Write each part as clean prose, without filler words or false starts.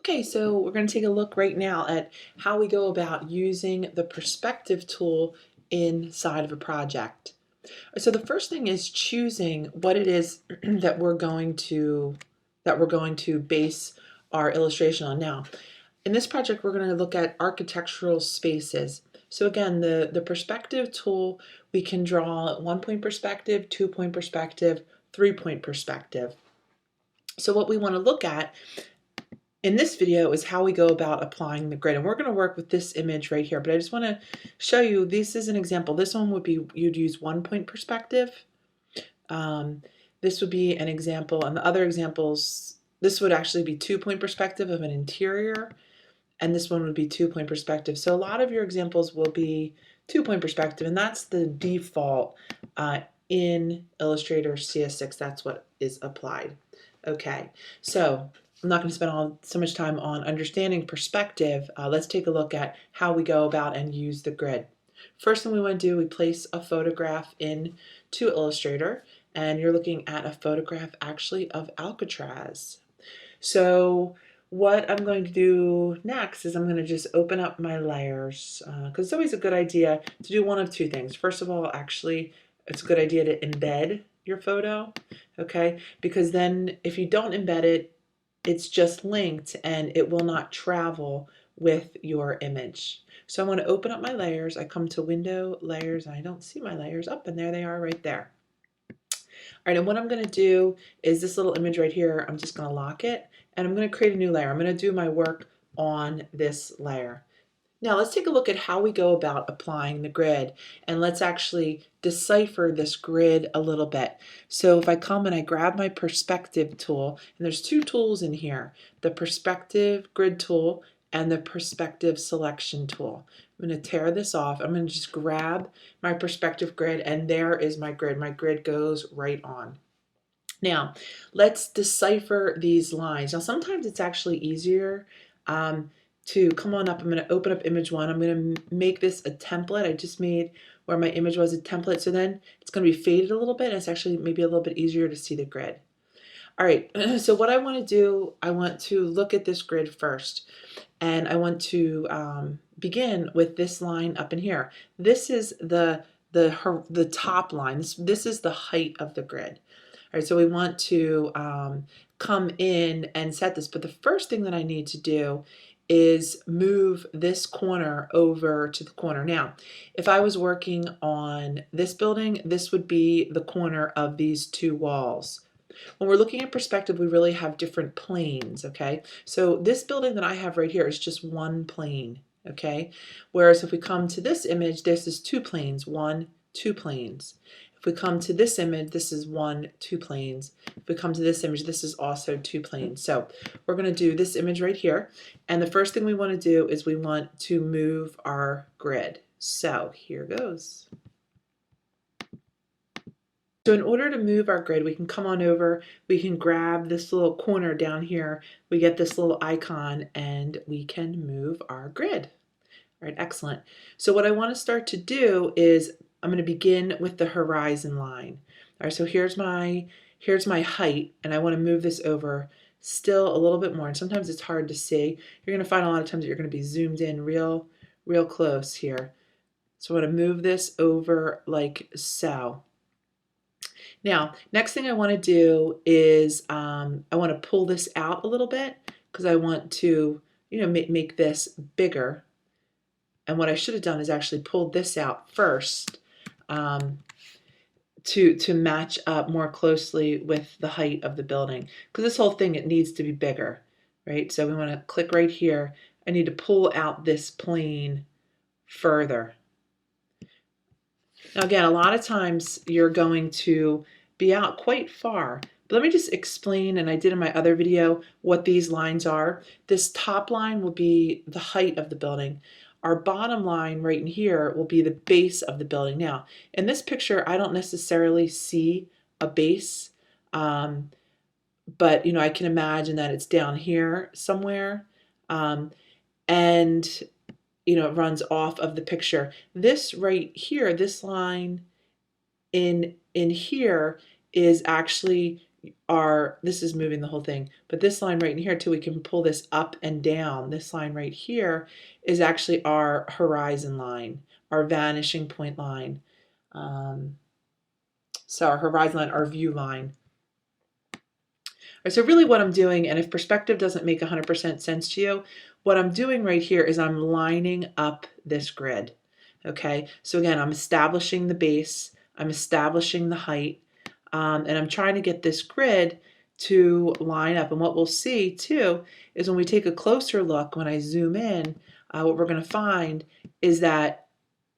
Okay, so we're going to take a look right now at how we go about using the perspective tool inside of a project. So the first thing is choosing what it is that we're going to base our illustration on. Now, in this project, we're going to look at architectural spaces. So again, the perspective tool, we can draw 1-point perspective, 2-point perspective, 3-point perspective. So what we want to look at in this video is how we go about applying the grid. And we're going to work with this image right here, but I just want to show you, this is an example. This one would be, you'd use 1-point perspective. This would be an example, and the other examples, this would actually be 2-point perspective of an interior, and this one would be 2-point perspective. So a lot of your examples will be 2-point perspective, and that's the default in Illustrator CS6. That's what is applied. Okay, so I'm not going to spend so much time on understanding perspective. Let's take a look at how we go about and use the grid. First thing we want to do, we place a photograph into Illustrator, and you're looking at a photograph actually of Alcatraz. So what I'm going to do next is I'm going to just open up my layers, because it's always a good idea to do one of two things. First of all, actually, it's a good idea to embed your photo, okay? Because then if you don't embed it, it's just linked and it will not travel with your image. So I want to open up my layers. I come to Window, Layers, and I don't see my layers. Up, and there they are right there. All right, and what I'm going to do is this little image right here, I'm just going to lock it, and I'm going to create a new layer. I'm going to do my work on this layer. Now let's take a look at how we go about applying the grid, and let's actually decipher this grid a little bit. So if I come and I grab my perspective tool, and there's two tools in here, the perspective grid tool and the perspective selection tool. I'm going to tear this off. I'm going to just grab my perspective grid, and there is my grid. My grid goes right on. Now let's decipher these lines. Now sometimes it's actually easier to come on up. I'm going to open up image 1. I'm going to make this a template. I just made where my image was a template, so then it's going to be faded a little bit, and it's actually maybe a little bit easier to see the grid. All right, so what I want to do, I want to look at this grid first, and I want to begin with this line up in here. This is the top line. This is the height of the grid. All right, so we want to come in and set this, but the first thing that I need to do is move this corner over to the corner. Now, if I was working on this building, this would be the corner of these two walls. When we're looking at perspective, we really have different planes, okay? So this building that I have right here is just one plane, okay? Whereas if we come to this image, this is two planes, 1, 2 planes. If we come to this image, this is 1, 2 planes. If we come to this image, this is also 2 planes. So we're going to do this image right here. And the first thing we want to do is we want to move our grid. So here goes. So in order to move our grid, we can come on over, we can grab this little corner down here, we get this little icon, and we can move our grid. All right, excellent. So what I want to start to do is I'm going to begin with the horizon line. All right, so here's my height, and I want to move this over still a little bit more. And sometimes it's hard to see. You're going to find a lot of times that you're going to be zoomed in real close here. So I want to move this over like so. Now, next thing I want to do is I want to pull this out a little bit because I want to, make this bigger. And what I should have done is actually pulled this out first to match up more closely with the height of the building. Because this whole thing, it needs to be bigger, right? So we want to click right here. I need to pull out this plane further. Now again, a lot of times you're going to be out quite far. But let me just explain, and I did in my other video, what these lines are. This top line will be the height of the building. Our bottom line right in here will be the base of the building. Now, in this picture, I don't necessarily see a base, but I can imagine that it's down here somewhere, and it runs off of the picture. This right here, this line in here is actually this is moving the whole thing, but this line right in here too, we can pull this up and down. This line right here is actually our horizon line, our vanishing point line. So our horizon line, our view line. All right, so really what I'm doing, and if perspective doesn't make 100% sense to you, what I'm doing right here is I'm lining up this grid. Okay, so again, I'm establishing the base, I'm establishing the height, and I'm trying to get this grid to line up. And what we'll see too is when we take a closer look, when I zoom in, what we're going to find is that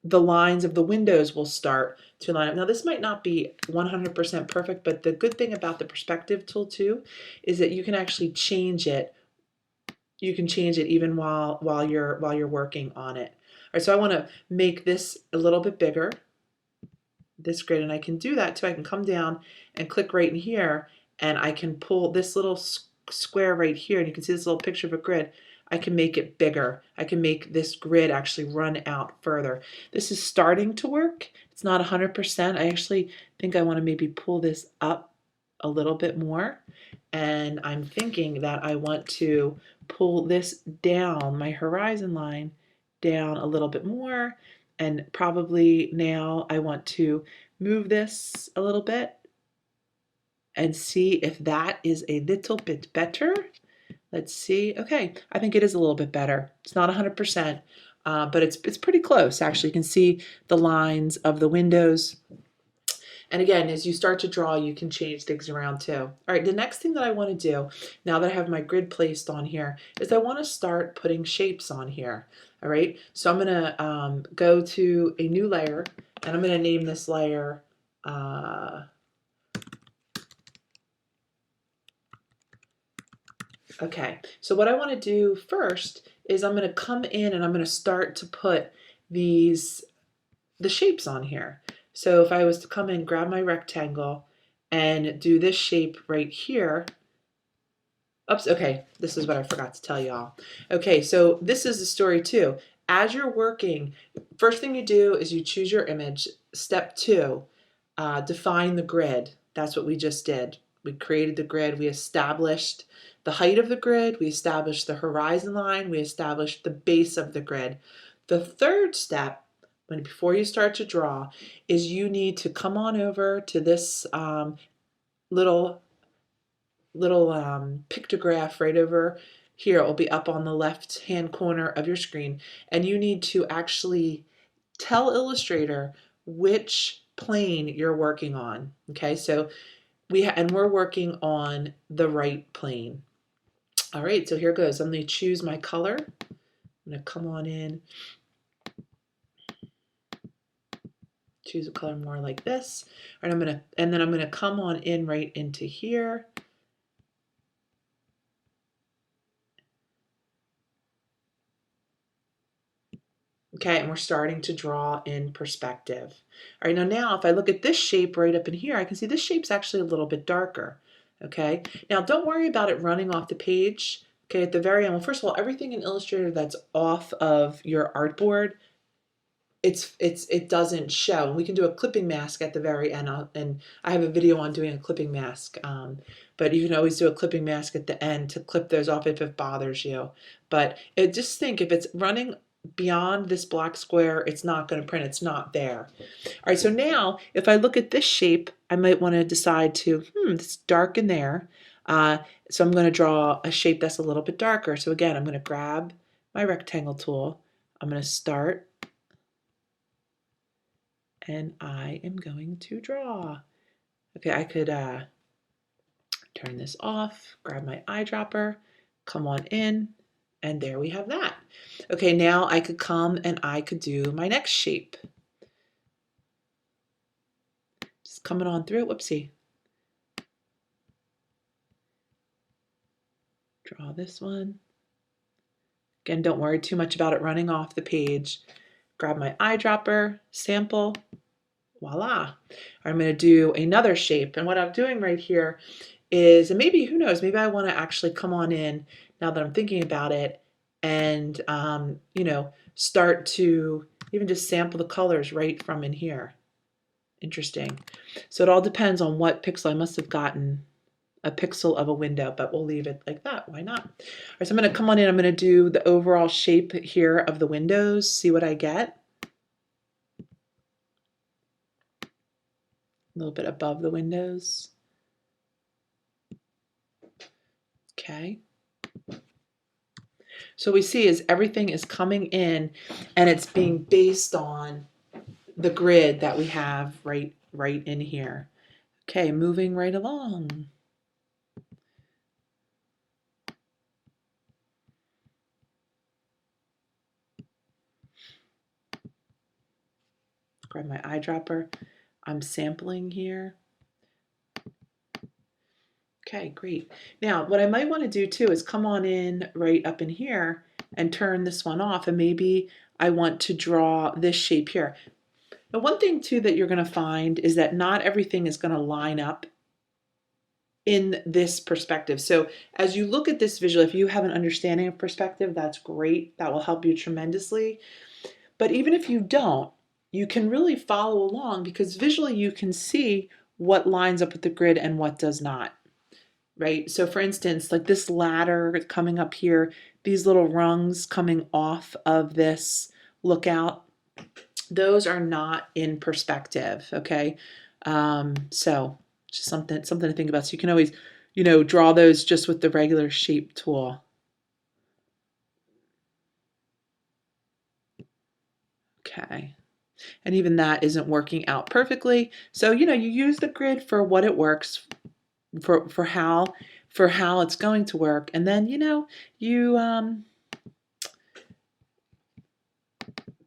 the lines of the windows will start to line up. Now this might not be 100% perfect, but the good thing about the perspective tool too is that you can actually change it. You can change it even while you're working on it. All right, so I want to make this a little bit bigger, this grid, and I can do that too. I can come down and click right in here, and I can pull this little square right here, and you can see this little picture of a grid. I can make it bigger. I can make this grid actually run out further. This is starting to work. It's not 100%. I actually think I want to maybe pull this up a little bit more. And I'm thinking that I want to pull this down, my horizon line, down a little bit more. And probably now I want to move this a little bit and see if that is a little bit better. Let's see. Okay, I think it is a little bit better. It's not 100%, but it's pretty close. Actually, you can see the lines of the windows. And again, as you start to draw, you can change things around too. All right, the next thing that I want to do, now that I have my grid placed on here, is I want to start putting shapes on here. All right, so I'm going to go to a new layer, and I'm going to name this layer okay, so what I want to do first is I'm going to come in and I'm going to start to put the shapes on here. So if I was to come in, grab my rectangle, and do this shape right here. Oops, okay, this is what I forgot to tell y'all. Okay, so this is the story too. As you're working, first thing you do is you choose your image. Step 2, define the grid. That's what we just did. We created the grid, we established the height of the grid, we established the horizon line, we established the base of the grid. The third step, before you start to draw, is you need to come on over to this little pictograph right over here. It will be up on the left hand corner of your screen, and you need to actually tell Illustrator which plane you're working on. Okay, so we're working on the right plane. All right, so here goes. I'm going to choose my color. I'm going to come on in, choose a color more like this, and then I'm going to come on in right into here. Okay, and we're starting to draw in perspective. All right, now if I look at this shape right up in here, I can see this shape's actually a little bit darker. Okay, now don't worry about it running off the page. Okay, at the very end, well, first of all, everything in Illustrator that's off of your artboard, it doesn't show. And we can do a clipping mask at the very end, and I have a video on doing a clipping mask. But you can always do a clipping mask at the end to clip those off if it bothers you. But just think, if it's running beyond this black square, it's not going to print. It's not there. All right, so now if I look at this shape, I might want to decide to, it's dark in there. So I'm going to draw a shape that's a little bit darker. So again, I'm going to grab my rectangle tool. I'm going to start, and I am going to draw. Okay, I could turn this off, grab my eyedropper, come on in, and there we have that. Okay, now I could come and I could do my next shape. Just coming on through, whoopsie. Draw this one. Again, don't worry too much about it running off the page. Grab my eyedropper, sample, voila. I'm going to do another shape, and what I'm doing right here is, and maybe, who knows, maybe I want to actually come on in, now that I'm thinking about it, and start to even just sample the colors right from in here. Interesting. So it all depends on what pixel I must have gotten. a pixel of a window, but we'll leave it like that. Why not? All right, so I'm going to come on in. I'm going to do the overall shape here of the windows, see what I get. A little bit above the windows. Okay. So we see is everything is coming in and it's being based on the grid that we have right in here. Okay, moving right along. Grab my eyedropper. I'm sampling here. Okay, great. Now, what I might want to do too is come on in right up in here and turn this one off, and maybe I want to draw this shape here. Now, one thing too that you're going to find is that not everything is going to line up in this perspective. So as you look at this visual, if you have an understanding of perspective, that's great. That will help you tremendously. But even if you don't, you can really follow along because visually you can see what lines up with the grid and what does not. Right? So for instance, like this ladder coming up here, these little rungs coming off of this lookout, those are not in perspective, okay? So just something to think about. So you can always, draw those just with the regular shape tool. Okay. And even that isn't working out perfectly. So, you use the grid for what it works for how it's going to work, and then you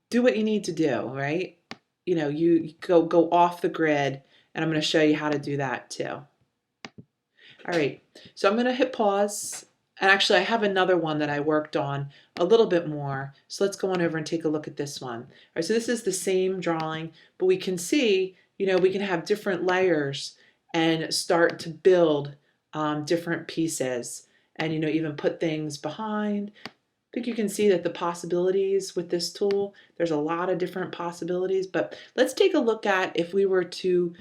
do what you need to do, right? You go off the grid, and I'm going to show you how to do that too. All right, so I'm going to hit pause, and actually I have another one that I worked on a little bit more, so let's go on over and take a look at this one. All right, so this is the same drawing, but we can see we can have different layers and start to build different pieces, and even put things behind. I think you can see that the possibilities with this tool, there's a lot of different possibilities, but let's take a look at if we were to,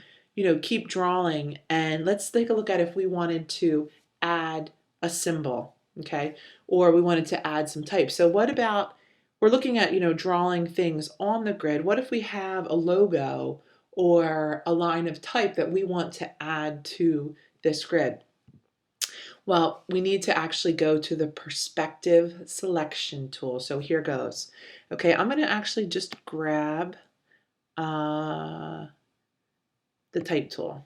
keep drawing, and let's take a look at if we wanted to add a symbol, okay? Or we wanted to add some type. So what about, we're looking at, drawing things on the grid. What if we have a logo or a line of type that we want to add to this grid? Well, we need to actually go to the perspective selection tool. So here goes. Okay, I'm going to actually just grab the type tool.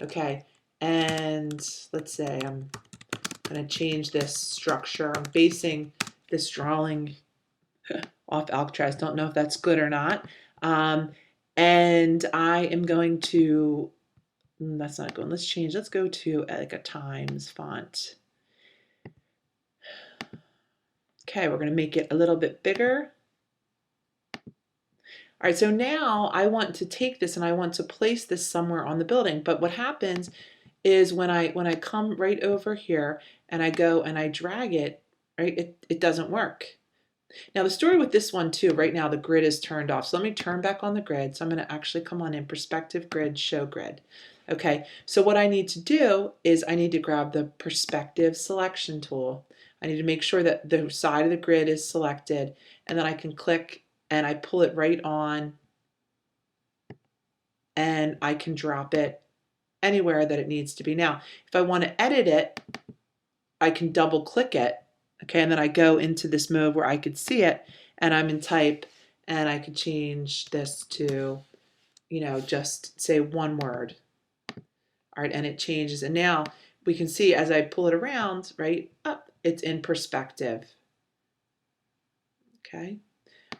Okay, and let's say I'm going to change this structure. I'm basing this drawing off Alcatraz. Don't know if that's good or not. And I am going to that's not going. Let's change. Let's go to like a Times font. Okay, we're going to make it a little bit bigger. All right, so now I want to take this and I want to place this somewhere on the building. But what happens is when I come right over here and I go and I drag it, right, it doesn't work. Now the story with this one too, right now the grid is turned off. So let me turn back on the grid. So I'm going to actually come on in perspective grid, show grid. Okay, so what I need to do is I need to grab the perspective selection tool. I need to make sure that the side of the grid is selected, and then I can click and I pull it right on, and I can drop it anywhere that it needs to be. Now, if I want to edit it, I can double click it, okay, and then I go into this mode where I could see it, and I'm in type, and I could change this to, just say one word. All right, and it changes, and now we can see as I pull it around, right, up, it's in perspective. Okay.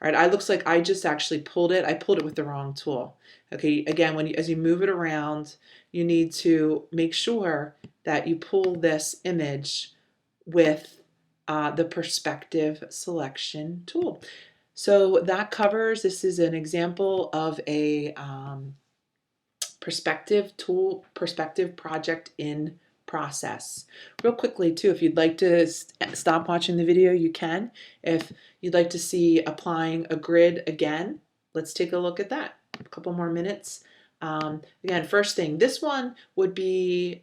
All right, it looks like I just actually pulled it. I pulled it with the wrong tool. Okay, again, as you move it around, you need to make sure that you pull this image with the perspective selection tool. So that covers, this is an example of a perspective project in process. Real quickly too, if you'd like to stop watching the video, you can. If you'd like to see applying a grid again, let's take a look at that. A couple more minutes. Again, first thing, this one would be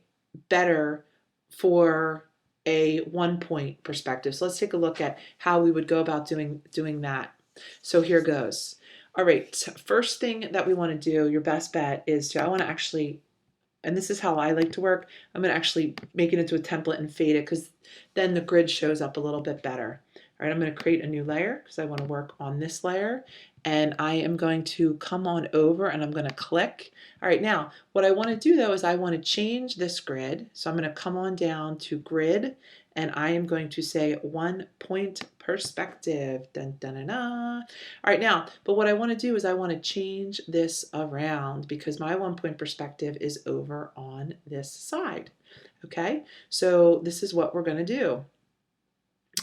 better for a 1-point perspective. So let's take a look at how we would go about doing that. So here goes. All right, first thing that we want to do, your best bet is I want to actually, and this is how I like to work, I'm going to actually make it into a template and fade it because then the grid shows up a little bit better. All right, I'm going to create a new layer because I want to work on this layer, and I am going to come on over and I'm going to click. All right, now what I want to do though is I want to change this grid. So I'm going to come on down to grid and I am going to say 1-point perspective. Dun, dun, dun, dun. All right, now, but what I want to do is I want to change this around because my 1-point perspective is over on this side. Okay, so this is what we're going to do.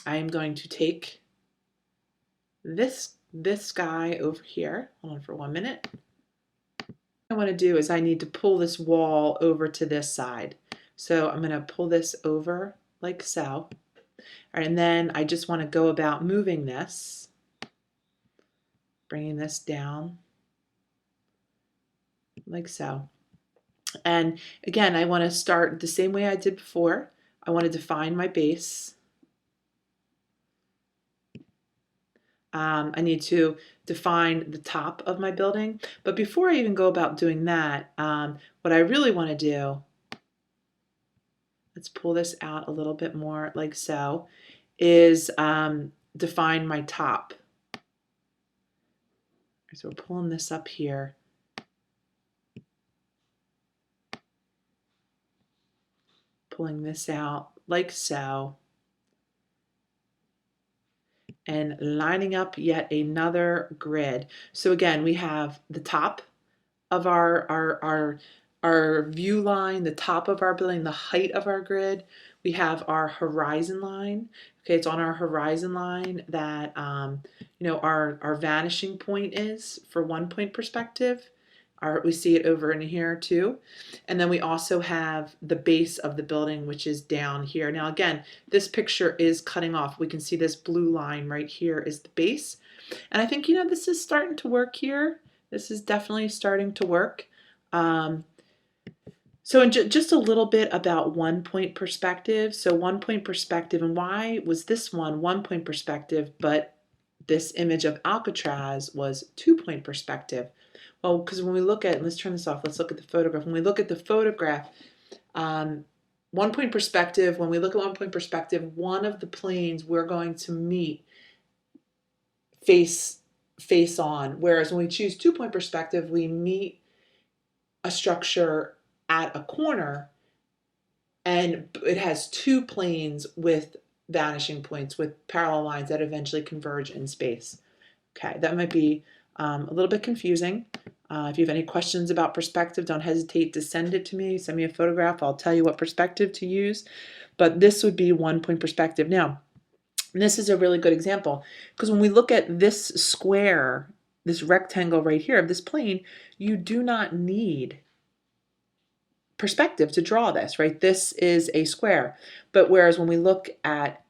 I am going to take this guy over here. Hold on for 1 minute. What I want to do is I need to pull this wall over to this side. So I'm going to pull this over like so. All right, and then I just want to go about moving this, bringing this down like so. And again, I want to start the same way I did before. I want to define my base. I need to define the top of my building. But before I even go about doing that, what I really want to do, let's pull this out a little bit more like so, is define my top. So we're pulling this up here. Pulling this out like so. And lining up yet another grid. So again, we have the top of our view line, the top of our building, the height of our grid. We have our horizon line. Okay, it's on our horizon line that you know, our vanishing point is for 1-point perspective. We see it over in here too. And then we also have the base of the building, which is down here. Now again, this picture is cutting off. We can see this blue line right here is the base. And I think, you know, this is starting to work here. This is definitely starting to work. So just a little bit about 1-point perspective. So 1-point perspective, and why was this one 1-point perspective, but this image of Alcatraz was 2-point perspective? Well, because when we look at, let's turn this off, let's look at the photograph. When we look at the photograph, 1-point perspective, when we look at 1-point perspective, one of the planes we're going to meet face on, whereas when we choose 2-point perspective, we meet a structure at a corner and it has 2 planes with vanishing points, with parallel lines that eventually converge in space. Okay, that might be a little bit confusing. If you have any questions about perspective, don't hesitate to send it to me. Send me a photograph. I'll tell you what perspective to use. But this would be 1-point perspective. Now, this is a really good example because when we look at this square, this rectangle right here of this plane, you do not need perspective to draw this, right? This is a square. But whereas when we look at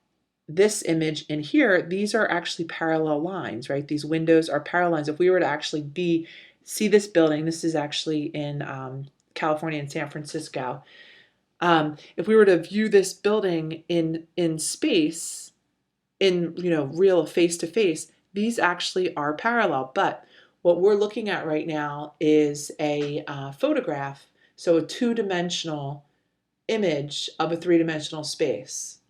this image in here, these are actually parallel lines, right? These windows are parallel lines. If we were to actually see this building, this is actually in California and San Francisco. If we were to view this building in space, in, you know, real face to face, these actually are parallel. But what we're looking at right now is a photograph, so a 2-dimensional image of a 3-dimensional space.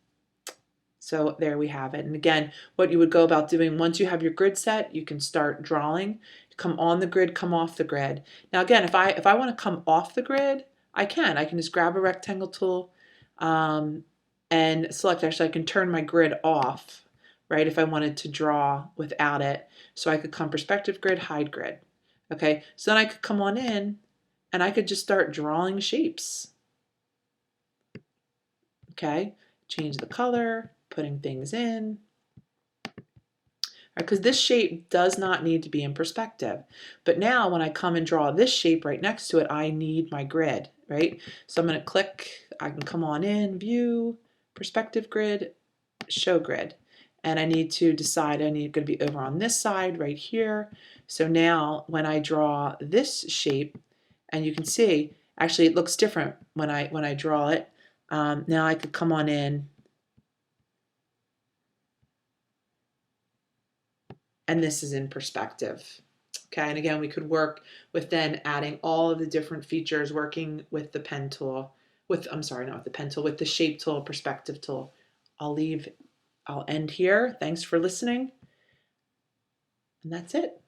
So there we have it. And again, what you would go about doing once you have your grid set, you can start drawing. Come on the grid, come off the grid. Now again, if I want to come off the grid, I can just grab a rectangle tool and select. Actually, I can turn my grid off, right, if I wanted to draw without it. So I could come perspective grid, hide grid. Okay, so then I could come on in and I could just start drawing shapes. Okay, change the color, putting things in. Because this shape does not need to be in perspective. But now when I come and draw this shape right next to it, I need my grid, right? So I'm going to click, I can come on in, view, perspective grid, show grid. And I need to decide I need going to be over on this side right here. So now when I draw this shape And you can see, actually it looks different when I draw it. Now I could come on in, and this is in perspective. Okay, and again, we could work with then adding all of the different features, working with the pen tool, I'm sorry, not with the pen tool, with the shape tool, perspective tool. I'll end here. Thanks for listening. And that's it.